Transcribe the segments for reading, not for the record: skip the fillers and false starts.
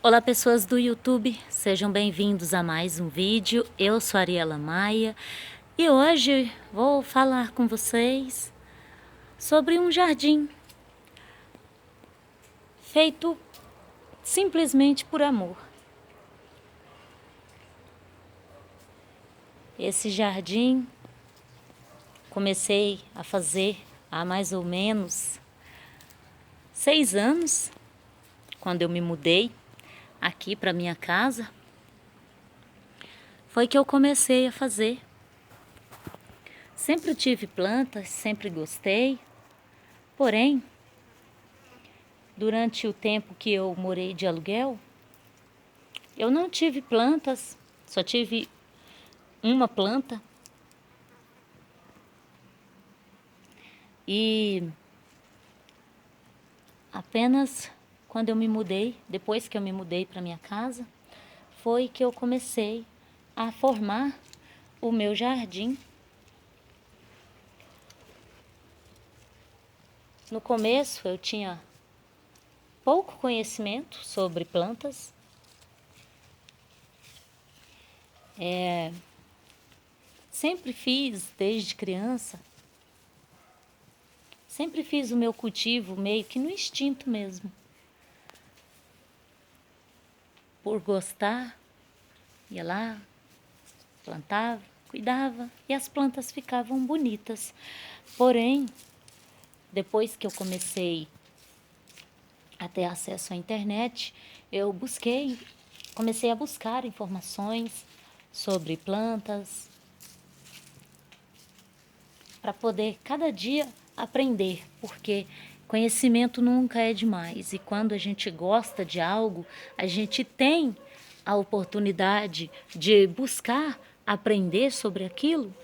Olá pessoas do YouTube, sejam bem-vindos a mais um vídeo. Eu sou a Ariela Maia e hoje vou falar com vocês sobre um jardim feito simplesmente por amor. Esse jardim comecei a fazer há mais ou menos 6 anos, quando eu me mudei aqui para minha casa. Foi que eu comecei a fazer. Sempre tive plantas, sempre gostei, porém, durante o tempo que eu morei de aluguel, eu não tive plantas, só tive uma planta. E apenas quando eu me mudei, depois que eu me mudei para minha casa, foi que eu comecei a formar o meu jardim. No começo eu tinha pouco conhecimento sobre plantas. Sempre fiz desde criança, sempre fiz o meu cultivo meio que no instinto mesmo. Por gostar, ia lá, plantava, cuidava e as plantas ficavam bonitas. Porém, depois que eu comecei a ter acesso à internet, eu comecei a buscar informações sobre plantas para poder cada dia aprender, porque conhecimento nunca é demais e quando a gente gosta de algo, a gente tem a oportunidade de buscar aprender sobre aquilo.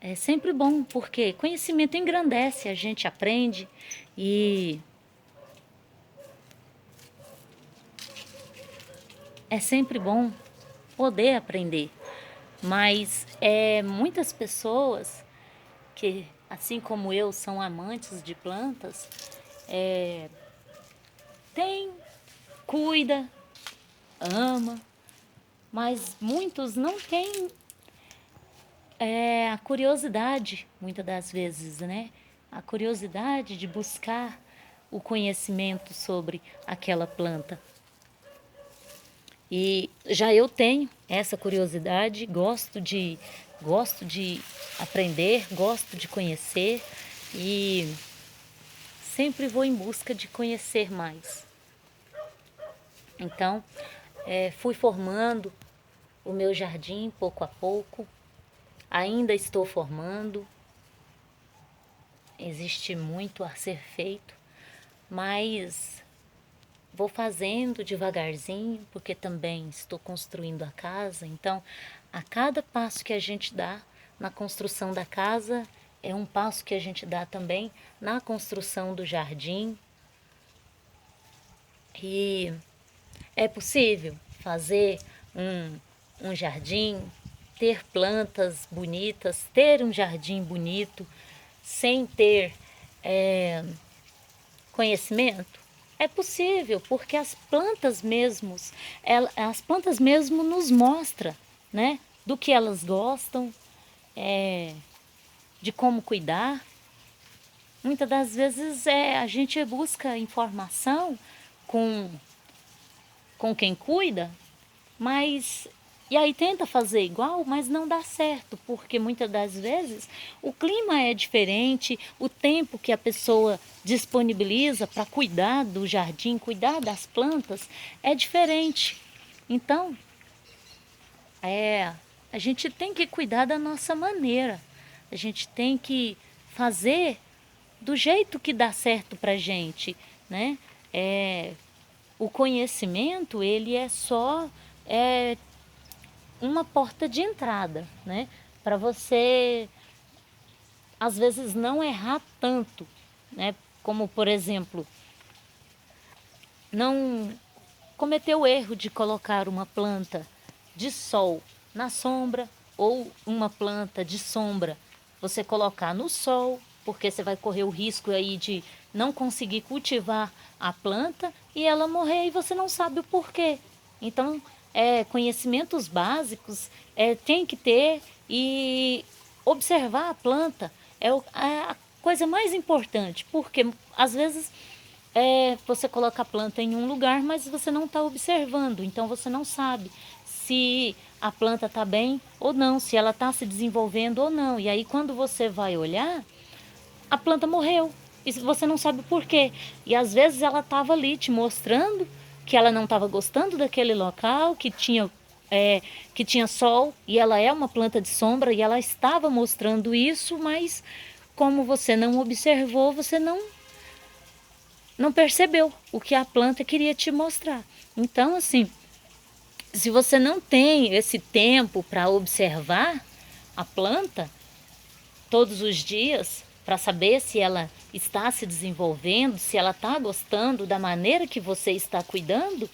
É sempre bom, porque conhecimento engrandece, a gente aprende e é sempre bom poder aprender. Mas muitas pessoas que, assim como eu, são amantes de plantas, tem, cuida, ama, mas muitos não têm a curiosidade, muitas das vezes, né? A curiosidade de buscar o conhecimento sobre aquela planta. E já eu tenho essa curiosidade, gosto de aprender, gosto de conhecer e sempre vou em busca de conhecer mais. Então, fui formando o meu jardim pouco a pouco, ainda estou formando, existe muito a ser feito, mas vou fazendo devagarzinho, porque também estou construindo a casa. Então, a cada passo que a gente dá na construção da casa, é um passo que a gente dá também na construção do jardim. E é possível fazer um jardim, ter plantas bonitas, ter um jardim bonito, sem ter conhecimento? É possível, porque as plantas mesmo nos mostram, né, do que elas gostam, de como cuidar. Muitas das vezes a gente busca informação com, com quem cuida, mas e aí tenta fazer igual, mas não dá certo, porque muitas das vezes o clima é diferente, o tempo que a pessoa disponibiliza para cuidar do jardim, cuidar das plantas, é diferente. Então, a gente tem que cuidar da nossa maneira, a gente tem que fazer do jeito que dá certo para a gente, né? O conhecimento, ele é só uma porta de entrada, né? Para você, às vezes, não errar tanto, né? Como, por exemplo, não cometer o erro de colocar uma planta de sol na sombra ou uma planta de sombra você colocar no sol, porque você vai correr o risco aí não conseguir cultivar a planta e ela morrer e você não sabe o porquê. Então, conhecimentos básicos tem que ter, e observar a planta é a coisa mais importante, porque às vezes você coloca a planta em um lugar, mas você não está observando, então você não sabe se a planta está bem ou não, se ela está se desenvolvendo ou não. E aí quando você vai olhar, a planta morreu e você não sabe por quê. E às vezes ela estava ali te mostrando que ela não estava gostando daquele local, que tinha sol, e ela é uma planta de sombra, e ela estava mostrando isso, mas como você não observou, você não percebeu o que a planta queria te mostrar. Então, assim, se você não tem esse tempo para observar a planta todos os dias, para saber se ela está se desenvolvendo, se ela está gostando da maneira que você está cuidando,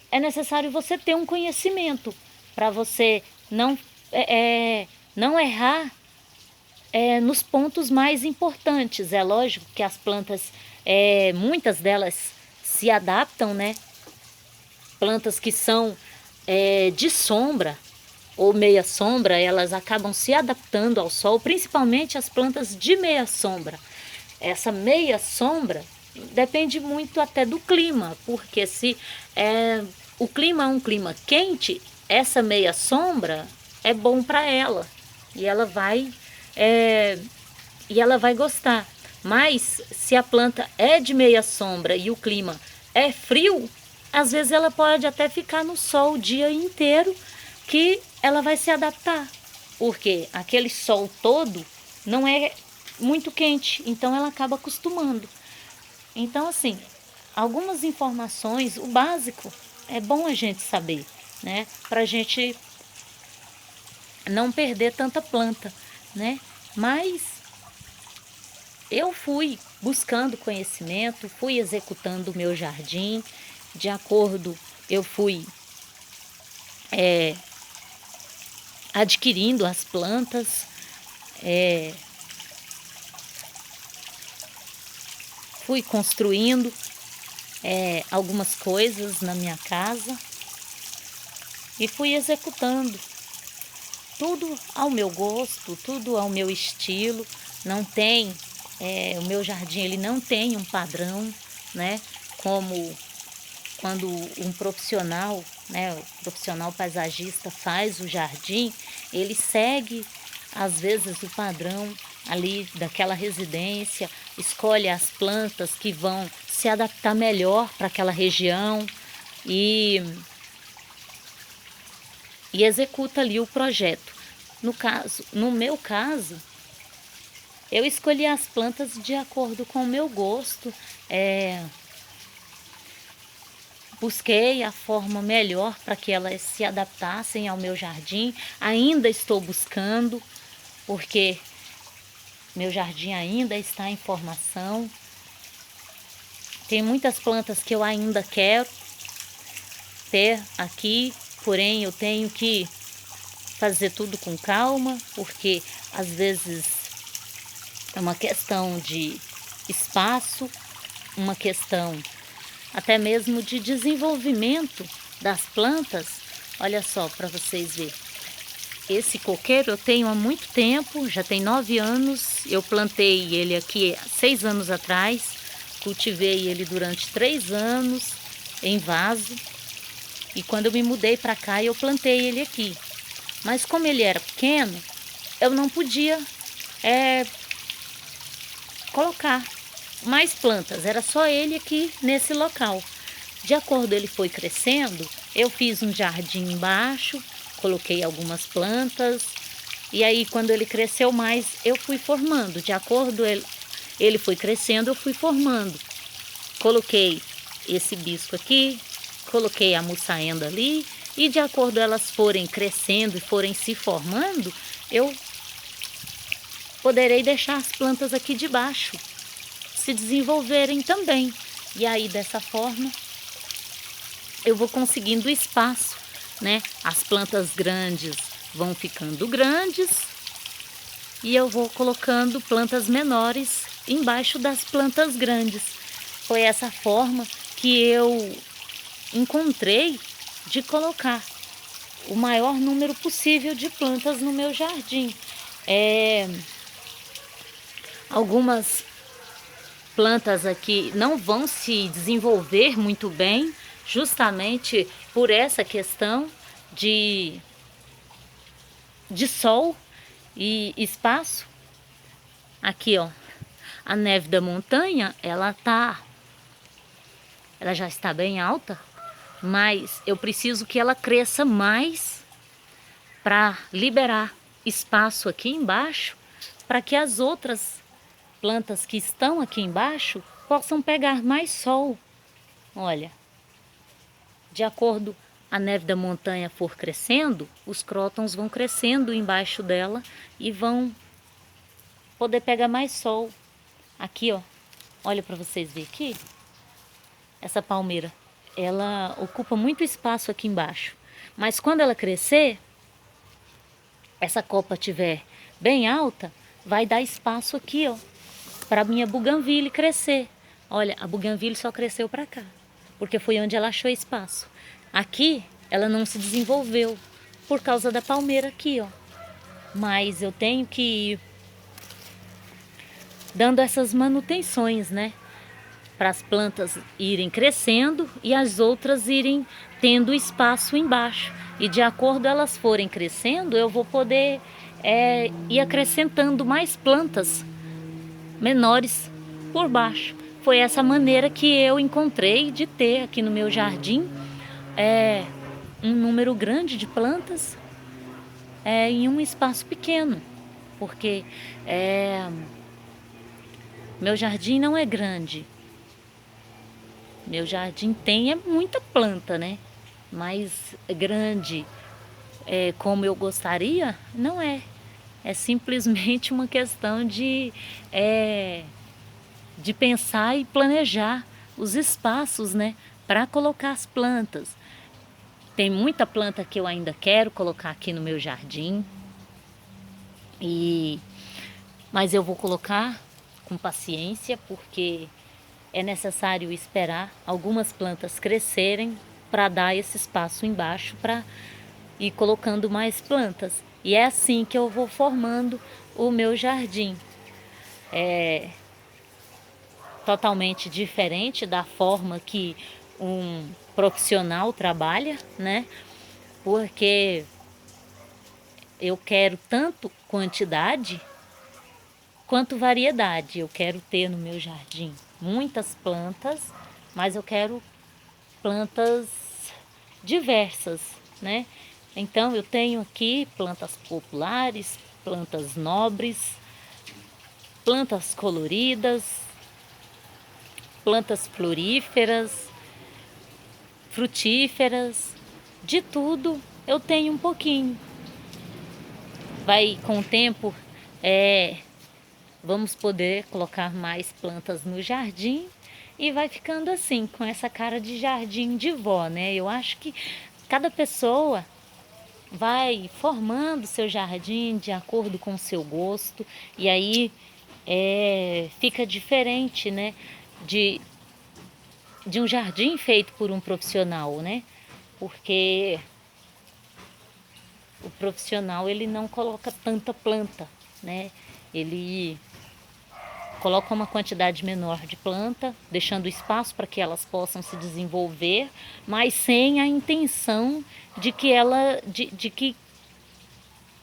é necessário você ter um conhecimento para você não errar nos pontos mais importantes. É lógico que as plantas, muitas delas se adaptam, né? Plantas que são de sombra ou meia sombra, elas acabam se adaptando ao sol, principalmente as plantas de meia sombra. Essa meia sombra depende muito até do clima, porque se o clima é um clima quente, essa meia sombra é bom para ela e ela vai gostar. Mas se a planta é de meia sombra e o clima é frio, às vezes ela pode até ficar no sol o dia inteiro, que ela vai se adaptar, porque aquele sol todo não é muito quente, então ela acaba acostumando. Então, assim, algumas informações, o básico, é bom a gente saber, né? Para a gente não perder tanta planta, né? Mas eu fui buscando conhecimento, fui executando o meu jardim, de acordo, eu fui adquirindo as plantas, fui construindo algumas coisas na minha casa e fui executando tudo ao meu gosto, tudo ao meu estilo. Não tem, o meu jardim ele não tem um padrão, né? Como quando um profissional, né, o profissional paisagista faz o jardim, ele segue às vezes o padrão ali daquela residência, escolhe as plantas que vão se adaptar melhor para aquela região e executa ali o projeto. No meu caso, eu escolhi as plantas de acordo com o meu gosto, busquei a forma melhor para que elas se adaptassem ao meu jardim. Ainda estou buscando, porque meu jardim ainda está em formação. Tem muitas plantas que eu ainda quero ter aqui, porém eu tenho que fazer tudo com calma, porque às vezes é uma questão de espaço, uma questão até mesmo de desenvolvimento das plantas. Olha só para vocês verem. Esse coqueiro eu tenho há muito tempo, já tem 9 anos. Eu plantei ele aqui 6 anos atrás. Cultivei ele durante 3 anos em vaso. E quando eu me mudei para cá, eu plantei ele aqui. Mas como ele era pequeno, eu não podia colocar mais plantas, era só ele aqui nesse local. De acordo, ele foi crescendo, eu fiz um jardim embaixo, coloquei algumas plantas, e aí quando ele cresceu mais, eu fui formando. De acordo, ele foi crescendo, eu fui formando. Coloquei esse bisco aqui, coloquei a mussaenda ali, e de acordo elas forem crescendo e forem se formando, eu poderei deixar as plantas aqui de baixo se desenvolverem também. E aí dessa forma eu vou conseguindo espaço, né? As plantas grandes vão ficando grandes e eu vou colocando plantas menores embaixo das plantas grandes. Foi essa forma que eu encontrei de colocar o maior número possível de plantas no meu jardim. Algumas plantas aqui não vão se desenvolver muito bem, justamente por essa questão de sol e espaço. Aqui, ó, a neve da montanha, ela já está bem alta, mas eu preciso que ela cresça mais para liberar espaço aqui embaixo, para que as outras plantas que estão aqui embaixo possam pegar mais sol. Olha, de acordo a neve da montanha for crescendo, os crótons vão crescendo embaixo dela e vão poder pegar mais sol. Aqui, ó, olha para vocês verem aqui, essa palmeira, ela ocupa muito espaço aqui embaixo, mas quando ela crescer, essa copa tiver bem alta, vai dar espaço aqui, ó, para minha buganvília crescer. Olha, a buganvília só cresceu para cá, porque foi onde ela achou espaço. Aqui ela não se desenvolveu por causa da palmeira aqui, ó. Mas eu tenho que ir dando essas manutenções, né? Para as plantas irem crescendo e as outras irem tendo espaço embaixo. E de acordo elas forem crescendo, eu vou poder ir acrescentando mais plantas menores por baixo. Foi essa maneira que eu encontrei de ter aqui no meu jardim um número grande de plantas em um espaço pequeno, porque meu jardim não é grande. Meu jardim tem muita planta, né? Mas grande como eu gostaria, não é. É simplesmente uma questão de pensar e planejar os espaços, né? Para colocar as plantas. Tem muita planta que eu ainda quero colocar aqui no meu jardim. Mas eu vou colocar com paciência, porque é necessário esperar algumas plantas crescerem para dar esse espaço embaixo para ir colocando mais plantas. E é assim que eu vou formando o meu jardim. É totalmente diferente da forma que um profissional trabalha, né? Porque eu quero tanto quantidade quanto variedade. Eu quero ter no meu jardim muitas plantas, mas eu quero plantas diversas, né? Então eu tenho aqui plantas populares, plantas nobres, plantas coloridas, plantas floríferas, frutíferas, de tudo eu tenho um pouquinho. Vai com o tempo, vamos poder colocar mais plantas no jardim e vai ficando assim, com essa cara de jardim de vó, né? Eu acho que cada pessoa vai formando seu jardim de acordo com o seu gosto, e aí fica diferente, né? De um jardim feito por um profissional, né? Porque o profissional, ele não coloca tanta planta, né? Ele coloca uma quantidade menor de planta, deixando espaço para que elas possam se desenvolver, mas sem a intenção de que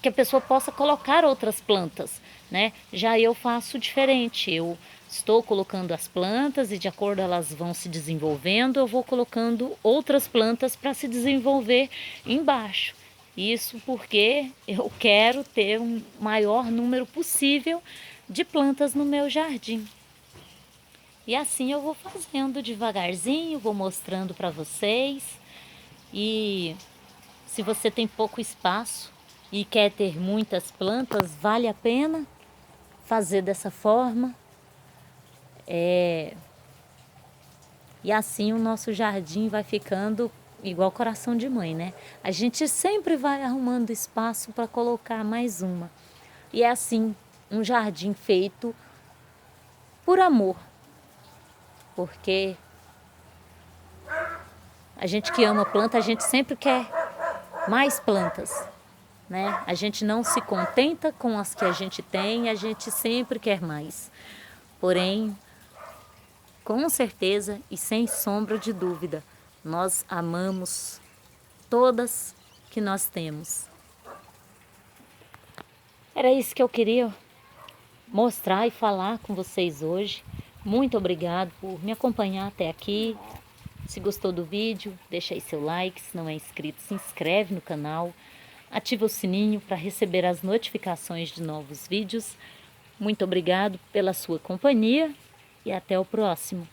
que a pessoa possa colocar outras plantas, né? Já eu faço diferente. Eu estou colocando as plantas e de acordo elas vão se desenvolvendo, eu vou colocando outras plantas para se desenvolver embaixo. Isso porque eu quero ter um maior número possível de plantas no meu jardim. E assim eu vou fazendo devagarzinho, vou mostrando para vocês. E se você tem pouco espaço e quer ter muitas plantas, vale a pena fazer dessa forma. E assim o nosso jardim vai ficando igual coração de mãe, né? A gente sempre vai arrumando espaço para colocar mais uma. E é assim, um jardim feito por amor, porque a gente que ama planta, a gente sempre quer mais plantas, né? A gente não se contenta com as que a gente tem, a gente sempre quer mais. Porém, com certeza e sem sombra de dúvida, nós amamos todas que nós temos. Era isso que eu queria mostrar e falar com vocês hoje. Muito obrigado por me acompanhar até aqui. Se gostou do vídeo, deixa aí seu like. Se não é inscrito, se inscreve no canal. Ativa o sininho para receber as notificações de novos vídeos. Muito obrigado pela sua companhia e até o próximo.